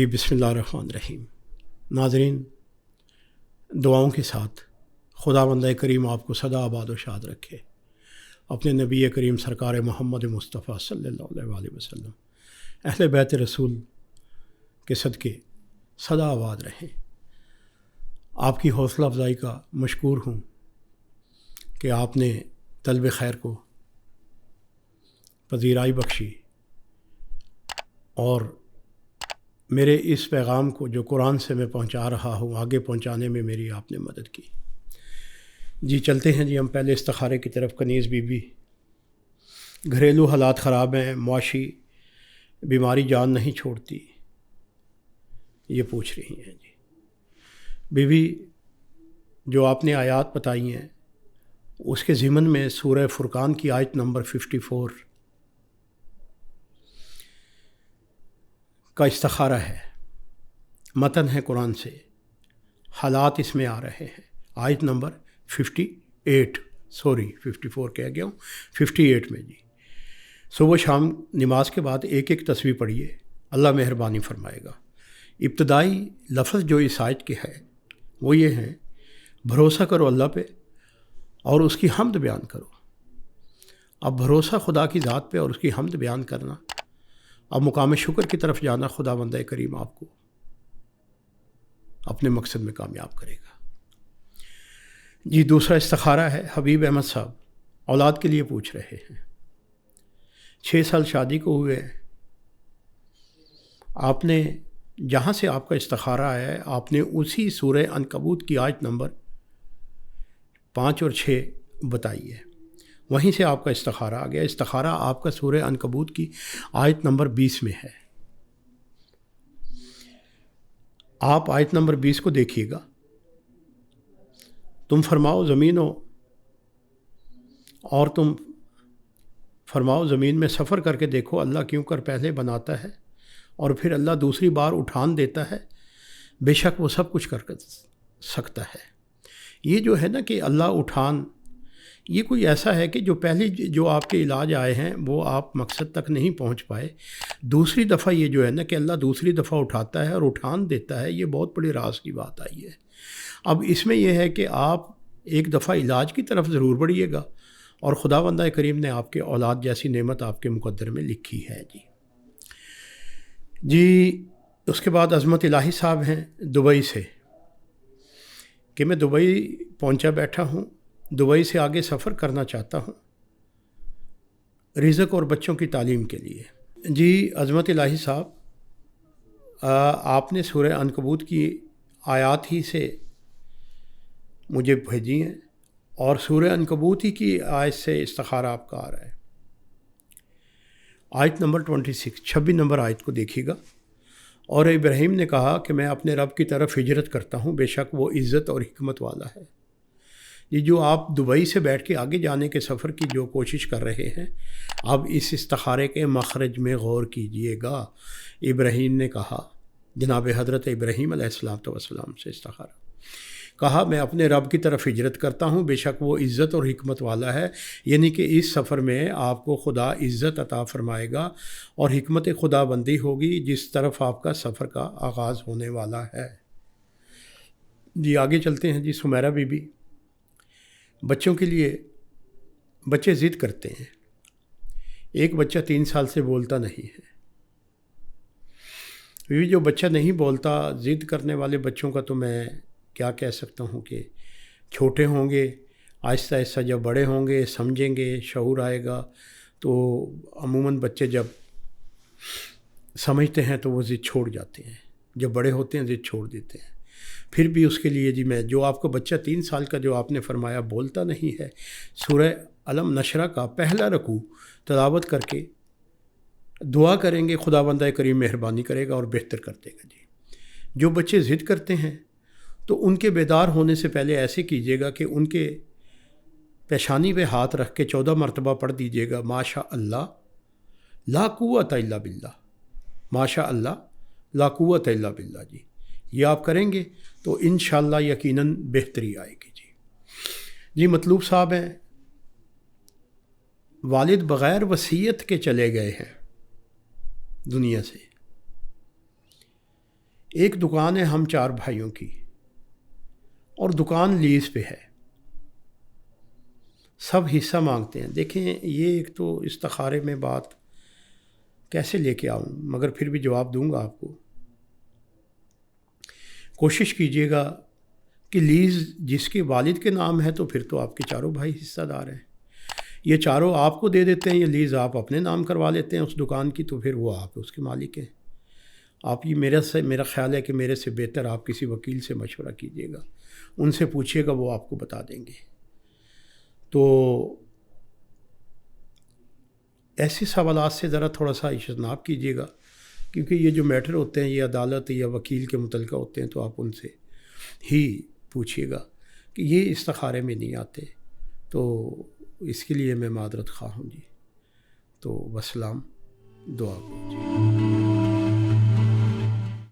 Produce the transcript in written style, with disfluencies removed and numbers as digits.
जी बिस्मिल्लाहिर्रहमानिर्रहीम। नाज़रीन, दुआओं के साथ खुदावंद करीम आपको सदा आबाद व शाद रखे। अपने नबी करीम सरकार मोहम्मद मुस्तफ़ा सल्लल्लाहु अलैहि वसल्लम अहले बैत रसूल के सदक़े सदा आबाद रहें। आपकी हौसला अफजाई का मशकूर हूँ कि आपने तलब खैर को पजीराई बख्शी और मेरे इस पैगाम को जो कुरान से मैं पहुंचा रहा हूं आगे पहुंचाने में मेरी आपने मदद की। जी चलते हैं जी हम पहले इस्तिखारे की तरफ। कनीज़ बीबी, घरेलू हालात ख़राब हैं, मुआशी बीमारी जान नहीं छोड़ती, ये पूछ रही हैं जी। बीबी, जो आपने आयत बताई हैं उसके ज़िमन में सूरह फुरकान की आयत नंबर 54 का इस्तिखारा है, मतन है कुरान से, हालात इसमें आ रहे हैं। आयत नंबर 54 कह गया हूँ, 58 में जी। सुबह शाम नमाज के बाद एक एक तस्बीह पढ़िए, अल्लाह मेहरबानी फरमाएगा। इब्तदाई लफ्ज़ जो इस आयत के है वो ये हैं, भरोसा करो अल्लाह पे और उसकी हम्द बयान करो। अब भरोसा खुदा की ज़ात पे और उसकी हम्द बयान करना, अब मुकाम शुक्र की तरफ जाना, खुदावंद करीम आपको अपने मकसद में कामयाब करेगा जी। दूसरा इस्तिखारा है, हबीब अहमद साहब औलाद के लिए पूछ रहे हैं। 6 साल शादी को हुए, आपने जहाँ से आपका इस्तिखारा आया है आपने उसी सूरह अनकबूत की आयत नंबर 5 और 6 बताई है, वहीं से आपका इस्तिखारा आ गया। इस्तिखारा आपका सूरह अनकबूत की आयत नंबर 20 में है। आप आयत नंबर 20 को देखिएगा। तुम फरमाओ ज़मीनों और तुम फरमाओ ज़मीन में सफ़र करके देखो, अल्लाह क्यों कर पहले बनाता है और फिर अल्लाह दूसरी बार उठान देता है, बेशक वो सब कुछ कर सकता है। ये जो है ना कि अल्लाह उठान, ये कोई ऐसा है कि जो पहले जो आपके इलाज आए हैं वो आप मकसद तक नहीं पहुंच पाए, दूसरी दफ़ा ये जो है ना कि अल्लाह दूसरी दफ़ा उठाता है और उठान देता है, ये बहुत बड़ी राज की बात आई है। अब इसमें यह है कि आप एक दफ़ा इलाज की तरफ ज़रूर बढ़िएगा और खुदावंद करीम ने आपके औलाद जैसी नेमत आपके मुकद्दर में लिखी है जी। उसके बाद अज़मत इलाही साहब हैं दुबई से कि मैं दुबई पहुंचा बैठा हूँ, दुबई से आगे सफ़र करना चाहता हूँ रिज़्क़ और बच्चों की तालीम के लिए। जी अज़मत इलाही साहब, आपने सूरह अनकबूत की आयत ही से मुझे भेजी हैं और सूरह अनकबूत ही की आयत से इस्तिखारा आपका आ रहा है। आयत नंबर 26 नंबर आयत को देखिएगा। और इब्राहीम ने कहा कि मैं अपने रब की तरफ हिजरत करता हूँ, बेशक वो इज़्ज़त और हिकमत वाला है। ये जो आप दुबई से बैठ के आगे जाने के सफ़र की जो कोशिश कर रहे हैं, अब इस इस्तिखारे के मखरज में गौर कीजिएगा। इब्राहीम ने कहा, जनाब हज़रत इब्राहीम अलैहिस्सलाम से इस्तिखारा, कहा मैं अपने रब की तरफ हिजरत करता हूँ, बेशक वो इज़्ज़त और हिकमत वाला है। यानी कि इस सफ़र में आपको खुदा इज़्ज़त अता फ़रमाएगा और हिकमत खुदाबंदी होगी जिस तरफ आपका सफ़र का आगाज़ होने वाला है जी। आगे चलते हैं जी। सुमेरा बीबी, बच्चों के लिए बच्चे ज़िद करते हैं। एक बच्चा 3 साल से बोलता नहीं है। बीवी, जो बच्चा नहीं बोलता, ज़िद करने वाले बच्चों का तो मैं क्या कह सकता हूँ कि छोटे होंगे, आहिस्ता आहिस्ता जब बड़े होंगे, समझेंगे, शऊर आएगा, तो अमूमन बच्चे जब समझते हैं तो वो ज़िद छोड़ जाते हैं, जब बड़े होते हैं ज़िद छोड़ देते हैं। फिर भी उसके लिए जी मैं, जो आपको बच्चा 3 साल का जो आपने फरमाया बोलता नहीं है, सूरह अलम नशरा का पहला रकू तिलावत करके दुआ करेंगे, खुदावंद करीम मेहरबानी करेगा और बेहतर कर देगा जी। जो बच्चे ज़िद करते हैं तो उनके बेदार होने से पहले ऐसे कीजिएगा कि उनके पेशानी पे हाथ रख के 14 मरतबा पढ़ दीजिएगा, माशा अल्लाह ला कुव्वत इल्ला बिल्लाह, माशा अल्लाह ला कुव्वत इल्ला बिल्लाह जी। ये आप करेंगे तो इंशाअल्लाह यकीनन बेहतरी आएगी जी। मतलूब साहब हैं, वालिद बग़ैर वसीयत के चले गए हैं दुनिया से। ایک دکان ہے ہم 4 بھائیوں کی، اور دکان لیز پہ ہے، سب حصہ مانگتے ہیں۔ دیکھیں یہ ایک تو استخارے میں بات کیسے لے کے آؤں، مگر پھر بھی جواب دوں گا آپ کو۔ کوشش کیجئے گا کہ لیز جس کے والد کے نام ہے تو پھر تو آپ کے چاروں بھائی حصہ دار ہیں، یہ چاروں آپ کو دے دیتے ہیں، یہ لیز آپ اپنے نام کروا لیتے ہیں اس دکان کی، تو پھر وہ آپ اس کے مالک ہیں۔ آپ یہ میرا خیال ہے کہ میرے سے بہتر آپ کسی وکیل سے مشورہ کیجئے گا، ان سے پوچھیے گا، وہ آپ کو بتا دیں گے۔ تو ایسے سوالات سے ذرا تھوڑا سا اجتناب کیجیے گا، کیونکہ یہ جو میٹر ہوتے ہیں یہ عدالت یا وکیل کے متعلقہ ہوتے ہیں، تو آپ ان سے ہی پوچھیے گا کہ یہ استخارے میں نہیں آتے۔ تو اس کے لیے میں معذرت خواہ ہوں جی۔ تو وسلام، دعا کیجیے۔